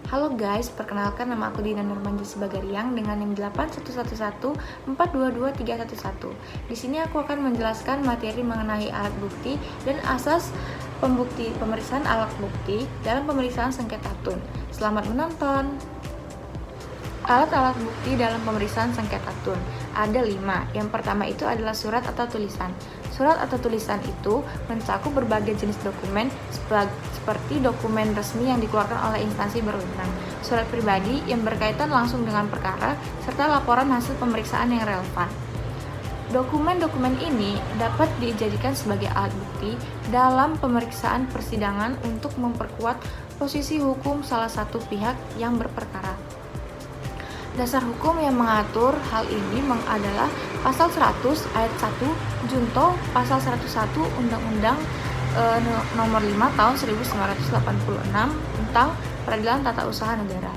Halo guys, perkenalkan nama aku Dina Nurmanjah Sibagariang dengan NIM 81114222311. Di sini aku akan menjelaskan materi mengenai alat bukti dan asas pemeriksaan alat bukti dalam pemeriksaan sengketa tun. Selamat menonton. Alat-alat bukti dalam pemeriksaan sengketa tun ada 5. Yang pertama itu adalah surat atau tulisan. Surat atau tulisan itu mencakup berbagai jenis dokumen seperti dokumen resmi yang dikeluarkan oleh instansi berwenang, surat pribadi yang berkaitan langsung dengan perkara, serta laporan hasil pemeriksaan yang relevan. Dokumen-dokumen ini dapat dijadikan sebagai alat bukti dalam pemeriksaan persidangan untuk memperkuat posisi hukum salah satu pihak yang berperkara. Dasar hukum yang mengatur hal ini adalah Pasal 100 Ayat 1 Junto Pasal 101 Undang-Undang Nomor 5 Tahun 1986 tentang Peradilan Tata Usaha Negara.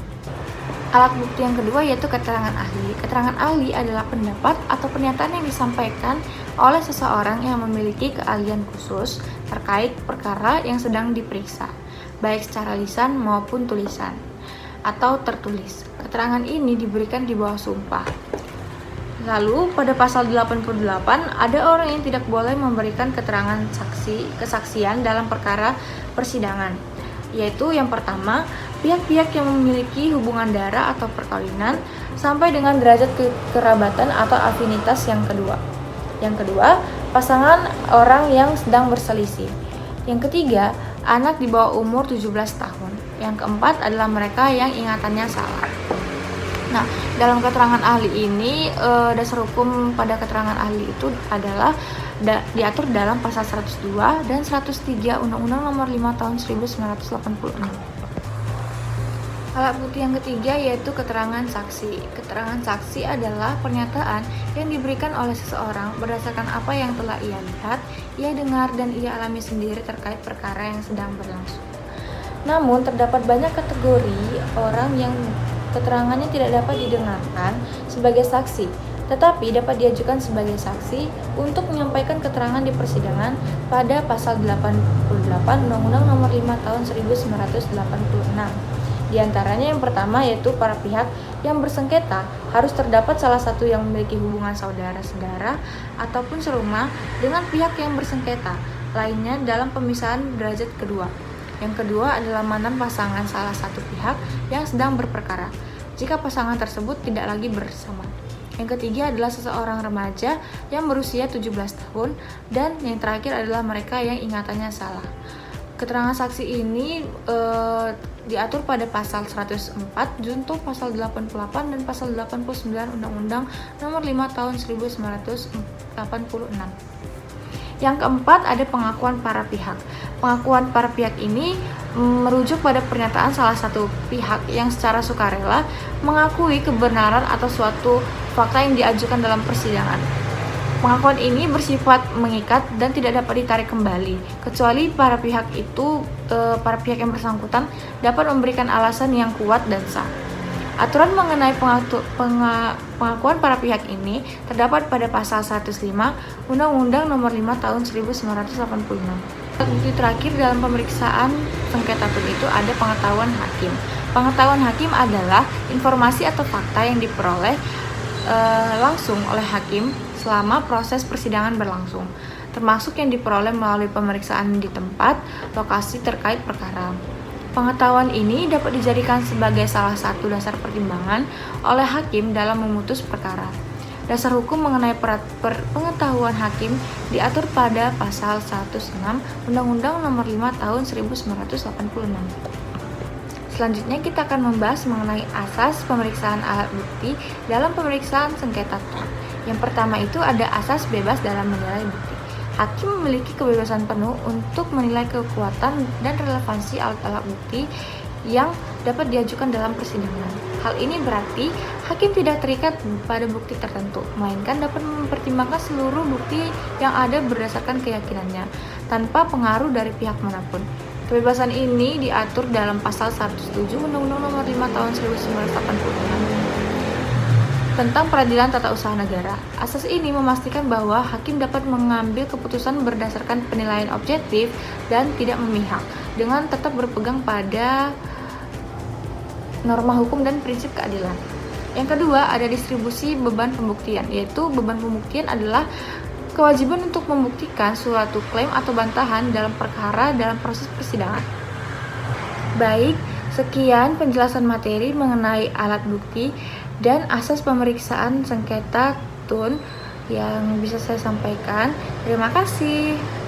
Alat bukti yang kedua yaitu keterangan ahli. Keterangan ahli adalah pendapat atau pernyataan yang disampaikan oleh seseorang yang memiliki keahlian khusus terkait perkara yang sedang diperiksa, baik secara lisan maupun tulisan atau tertulis. Keterangan ini diberikan di bawah sumpah. Lalu pada pasal 88 ada orang yang tidak boleh memberikan keterangan kesaksian dalam perkara persidangan, yaitu yang pertama, pihak-pihak yang memiliki hubungan darah atau perkawinan sampai dengan derajat kekerabatan atau afinitas yang kedua. Yang kedua, pasangan orang yang sedang berselisih. Yang ketiga, anak di bawah umur 17 tahun. Yang keempat adalah mereka yang ingatannya salah. Nah, dalam keterangan ahli ini, dasar hukum pada keterangan ahli itu adalah diatur dalam pasal 102 dan 103 Undang-Undang Nomor 5 Tahun 1986. Alat bukti yang ketiga yaitu keterangan saksi. Keterangan saksi adalah pernyataan yang diberikan oleh seseorang berdasarkan apa yang telah ia lihat, ia dengar, dan ia alami sendiri terkait perkara yang sedang berlangsung. Namun, terdapat banyak kategori orang yang keterangannya tidak dapat didengarkan sebagai saksi, tetapi dapat diajukan sebagai saksi untuk menyampaikan keterangan di persidangan pada pasal 88 Undang-Undang Nomor 5 Tahun 1986. Di antaranya yang pertama yaitu para pihak yang bersengketa harus terdapat salah satu yang memiliki hubungan saudara-saudara ataupun serumah dengan pihak yang bersengketa lainnya dalam pemisahan derajat kedua. Yang kedua adalah mantan pasangan salah satu pihak yang sedang berperkara, jika pasangan tersebut tidak lagi bersama. Yang ketiga adalah seseorang remaja yang berusia 17 tahun, dan yang terakhir adalah mereka yang ingatannya salah. Keterangan saksi ini diatur pada pasal 104 junto pasal 88 dan pasal 89 Undang-Undang Nomor 5 Tahun 1986. Yang keempat ada pengakuan para pihak. Pengakuan para pihak ini merujuk pada pernyataan salah satu pihak yang secara sukarela mengakui kebenaran atau suatu fakta yang diajukan dalam persidangan. Pengakuan ini bersifat mengikat dan tidak dapat ditarik kembali, kecuali para pihak yang bersangkutan dapat memberikan alasan yang kuat dan sah. Aturan mengenai pengakuan para pihak ini terdapat pada pasal 105 Undang-Undang Nomor 5 Tahun 1986. Bukti terakhir dalam pemeriksaan sengketa tun itu ada pengetahuan hakim. Pengetahuan hakim adalah informasi atau fakta yang diperoleh langsung oleh hakim selama proses persidangan berlangsung, termasuk yang diperoleh melalui pemeriksaan di tempat lokasi terkait perkara. Pengetahuan ini dapat dijadikan sebagai salah satu dasar pertimbangan oleh hakim dalam memutus perkara. Dasar hukum mengenai pengetahuan hakim diatur pada pasal 106 Undang-Undang Nomor 5 Tahun 1986. Selanjutnya kita akan membahas mengenai asas pemeriksaan alat bukti dalam pemeriksaan sengketa tun. Yang pertama itu ada asas bebas dalam menilai bukti. Hakim memiliki kebebasan penuh untuk menilai kekuatan dan relevansi alat-alat bukti yang dapat diajukan dalam persidangan. Hal ini berarti hakim tidak terikat pada bukti tertentu, melainkan dapat mempertimbangkan seluruh bukti yang ada berdasarkan keyakinannya, tanpa pengaruh dari pihak manapun. Kebebasan ini diatur dalam pasal 107 Undang-Undang Nomor 5 Tahun 1986 tentang Peradilan Tata Usaha Negara. Asas ini memastikan bahwa hakim dapat mengambil keputusan berdasarkan penilaian objektif dan tidak memihak, dengan tetap berpegang pada norma hukum dan prinsip keadilan. Yang kedua, ada distribusi beban pembuktian, yaitu beban pembuktian adalah kewajiban untuk membuktikan suatu klaim atau bantahan dalam perkara dalam proses persidangan. Baik, sekian penjelasan materi mengenai alat bukti dan asas pemeriksaan sengketa TUN yang bisa saya sampaikan. Terima kasih.